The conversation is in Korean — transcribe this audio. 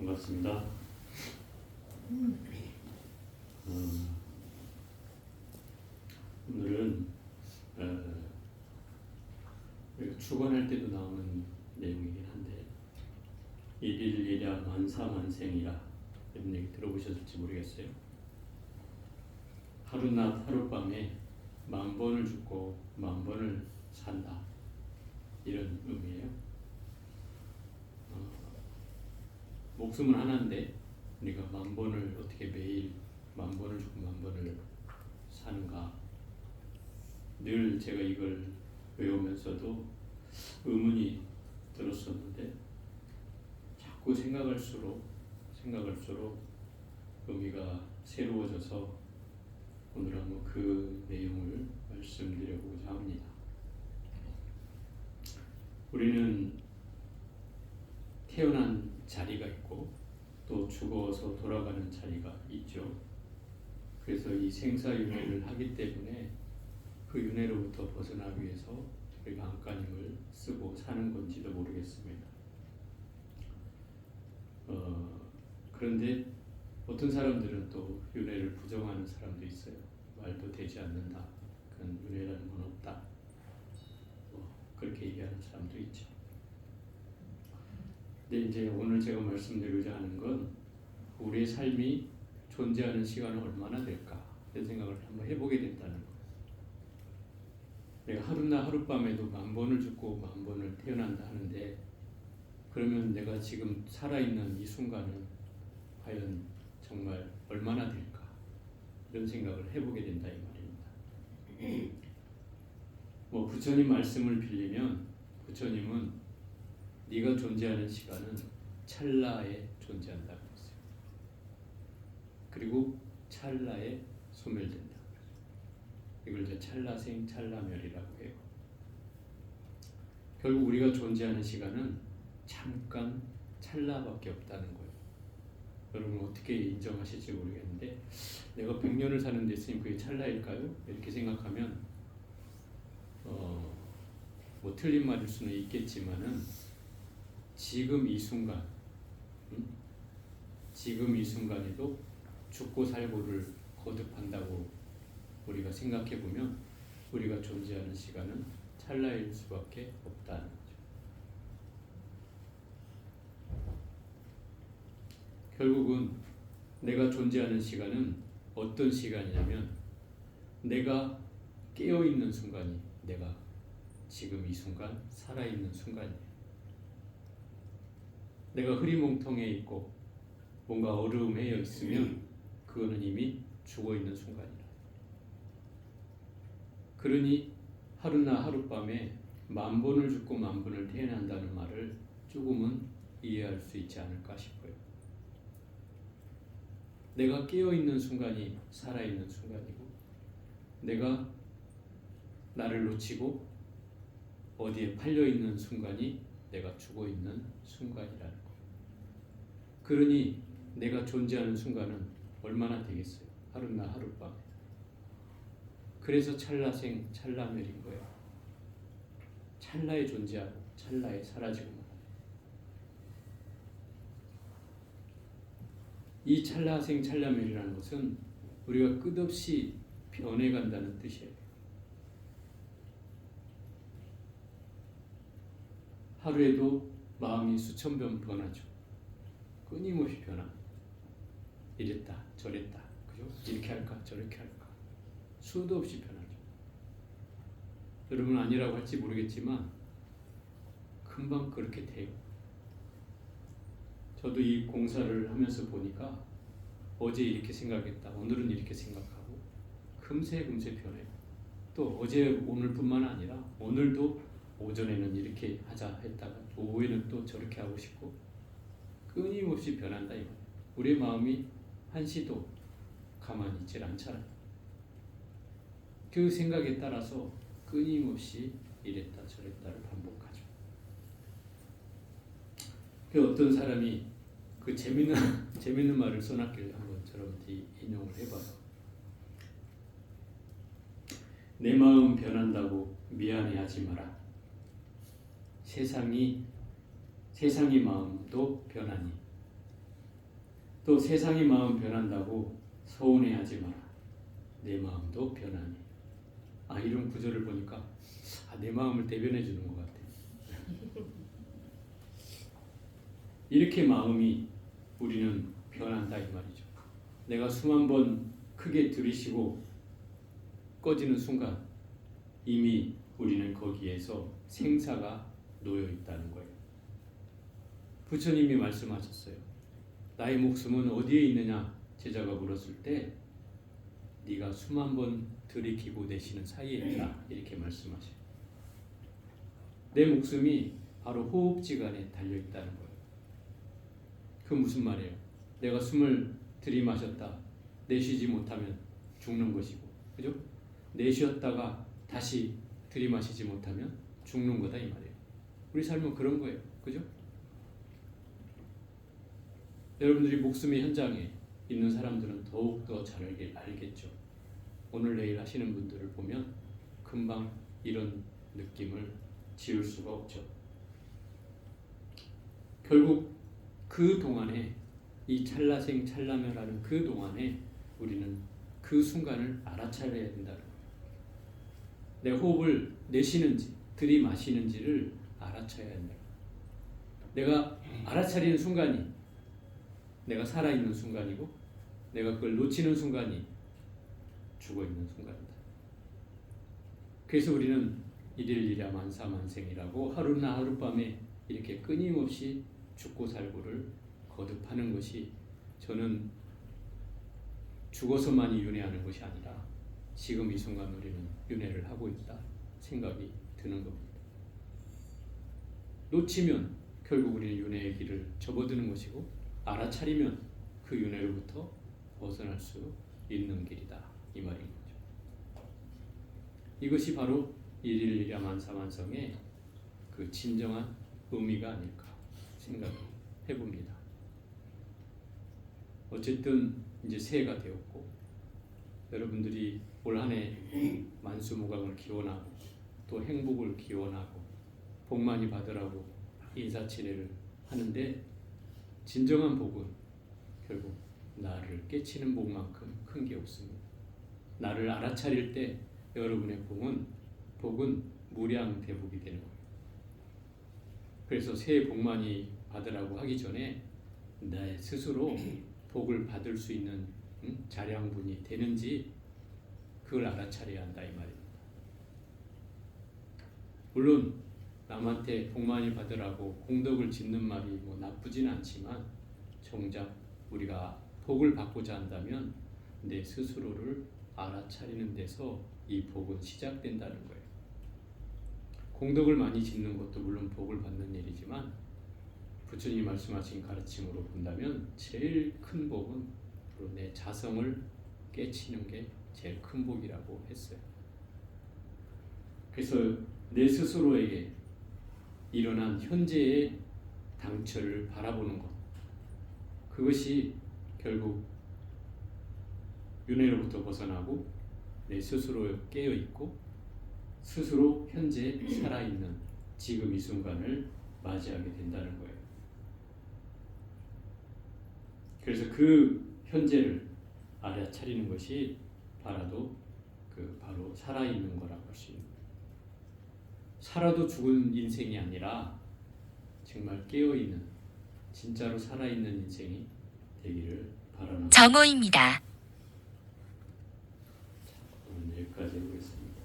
반갑습니다. 오늘은 우리가 축원할 때도 나오는 내용이긴 한데 일일이랴 만사만생이라 이런 얘기 들어보셨을지 모르겠어요. 하루낮 하룻밤에 10,000번을 죽고 10,000번을 산다 이런 의미예요. 목숨은 하나인데 우리가 10,000번을 어떻게 매일 10,000번을 죽고 10,000번을 사는가. 늘 제가 이걸 외우면서도 의문이 들었었는데 자꾸 생각할수록 의미가 새로워져서 오늘 한번 그 내용을 말씀드려보고자 합니다. 우리는 태어난 자리가 있고 또 죽어서 돌아가는 자리가 있죠. 그래서 이 생사윤회를 하기 때문에 그 윤회로부터 벗어나기 위해서 우리가 안간힘을 쓰고 사는 건지도 모르겠습니다. 그런데 어떤 사람들은 또 윤회를 부정하는 사람도 있어요. 말도 되지 않는다. 그건 윤회라는 건 없다. 그렇게 얘기하는 사람도 있죠. 근데 이제 오늘 제가 말씀드리고자 하는 건 우리의 삶이 존재하는 시간은 얼마나 될까 이런 생각을 한번 해보게 된다는 거. 내가 하루나 하룻밤에도 10,000번을 죽고 10,000번을 태어난다 하는데 그러면 내가 지금 살아있는 이 순간은 과연 정말 얼마나 될까 이런 생각을 해보게 된다 이 말입니다. 부처님 말씀을 빌리면 부처님은 네가 존재하는 시간은 찰나에 존재한다고 했어요. 그리고 찰나에 소멸된다. 이걸 이제 찰나생 찰나멸이라고 해요. 결국 우리가 존재하는 시간은 잠깐 찰나밖에 없다는 거예요. 여러분 어떻게 인정하실지 모르겠는데 내가 100년을 사는 데 있으니 그게 찰나일까요? 이렇게 생각하면 틀린 말일 수는 있겠지만은 지금 이 순간 지금 이 순간에도 죽고 살고를 거듭한다고 우리가 생각해 보면 우리가 존재하는 시간은 찰나일 수밖에 없다는 거죠. 결국은 내가 존재하는 시간은 어떤 시간이냐면 내가 깨어있는 순간이 내가 지금 이 순간 살아있는 순간이에요. 내가 흐리멍텅해 있고 뭔가 어루음해여 있으면 그거는 이미 죽어있는 순간이라. 그러니 하루나 하룻밤에 10,000번을 죽고 10,000번을 태어난다는 말을 조금은 이해할 수 있지 않을까 싶어요. 내가 깨어있는 순간이 살아있는 순간이고 내가 나를 놓치고 어디에 팔려있는 순간이 내가 죽어있는 순간이라는 거예요. 그러니 내가 존재하는 순간은 얼마나 되겠어요? 하루나 하룻밤에. 그래서 찰나생 찰나멸인 거예요. 찰나에 존재하고 찰나에 사라지고 말아요. 이 찰나생 찰나멸이라는 것은 우리가 끝없이 변해간다는 뜻이에요. 하루에도 마음이 수천 번 변하죠. 끊임없이 변합니다. 이랬다 저랬다 그죠? 이렇게 할까 저렇게 할까 수도 없이 변하죠. 여러분 아니라고 할지 모르겠지만 금방 그렇게 돼요. 저도 이 공사를 하면서 보니까 어제 이렇게 생각했다 오늘은 이렇게 생각하고 금세 변해요. 또 어제 오늘뿐만 아니라 오늘도 오전에는 이렇게 하자 했다가 오후에는 또 저렇게 하고 싶고 끊임없이 변한다 이거예요. 우리의 마음이 한시도 가만히 있질 않잖아요. 그 생각에 따라서 끊임없이 이랬다 저랬다를 반복하죠. 그 어떤 사람이 그 재밌는 말을 써놨길래 한번 여러분들이 인용을 해봐요. 내 마음 변한다고 미안해하지 마라. 세상이 마음도 변하니 또 세상의 마음 변한다고 서운해하지 마라. 내 마음도 변하니. 이런 구절을 보니까 내 마음을 대변해 주는 것 같아. 이렇게 마음이 우리는 변한다 이 말이죠. 내가 숨 한 번 크게 들이쉬고 꺼지는 순간 이미 우리는 거기에서 생사가 놓여 있다는 거예요. 부처님이 말씀하셨어요. 나의 목숨은 어디에 있느냐? 제자가 물었을 때 네가 숨 한 번 들이키고 내쉬는 사이에 있다 이렇게 말씀하셔요. 내 목숨이 바로 호흡지간에 달려 있다는 거예요. 그 무슨 말이에요? 내가 숨을 들이마셨다 내쉬지 못하면 죽는 것이고, 그죠? 내쉬었다가 다시 들이마시지 못하면 죽는 거다 이 말이에요. 우리 삶은 그런 거예요, 그죠? 여러분들이 목숨의 현장에 있는 사람들은 더욱 더 잘 알겠죠. 오늘 내일 하시는 분들을 보면 금방 이런 느낌을 지울 수가 없죠. 결국 그 동안에 이 찰나생 찰나멸하는 그 동안에 우리는 그 순간을 알아차려야 된다는 거예요. 내 호흡을 내쉬는지 들이마시는지를 알아차려야 된다. 내가 알아차리는 순간이 내가 살아있는 순간이고 내가 그걸 놓치는 순간이 죽어있는 순간이다. 그래서 우리는 일일이랴 만사만생이라고 하루나 하룻밤에 이렇게 끊임없이 죽고 살고를 거듭하는 것이, 저는 죽어서만이 윤회하는 것이 아니라 지금 이 순간 우리는 윤회를 하고 있다 생각이 드는 겁니다. 놓치면 결국 우리는 윤회의 길을 접어드는 것이고, 알아차리면 그 윤회로부터 벗어날 수 있는 길이다 이 말인 거죠. 이것이 바로 일일이랴 만사만성의 그 진정한 의미가 아닐까 생각해 봅니다. 어쨌든 이제 새해가 되었고 여러분들이 올 한 해 만수무강을 기원하고 또 행복을 기원하고 복 많이 받으라고 인사치레를 하는데, 진정한 복은 결국 나를 깨치는 복만큼 큰 게 없습니다. 나를 알아차릴 때 여러분의 복은 무량대복이 되는 거예요. 그래서 새해 복 많이 받으라고 하기 전에 내 스스로 복을 받을 수 있는 자량분이 되는지 그걸 알아차려야 한다 이 말입니다. 물론 남한테 복 많이 받으라고 공덕을 짓는 말이 뭐 나쁘진 않지만, 정작 우리가 복을 받고자 한다면 내 스스로를 알아차리는 데서 이 복은 시작된다는 거예요. 공덕을 많이 짓는 것도 물론 복을 받는 일이지만, 부처님이 말씀하신 가르침으로 본다면 제일 큰 복은 바로 내 자성을 깨치는 게 제일 큰 복이라고 했어요. 그래서 내 스스로에게 일어난 현재의 당처를 바라보는 것, 그것이 결국 윤회로부터 벗어나고 내 스스로 깨어있고 스스로 현재 살아있는 지금 이 순간을 맞이하게 된다는 거예요. 그래서 그 현재를 알아차리는 것이 바로 살아있는 거라고 할 수 있는 거예요. 살아도 죽은 인생이 아니라 정말 깨어있는, 진짜로 살아있는 인생이 되기를 바라는 정호입니다. 오늘 여기까지 해보겠습니다.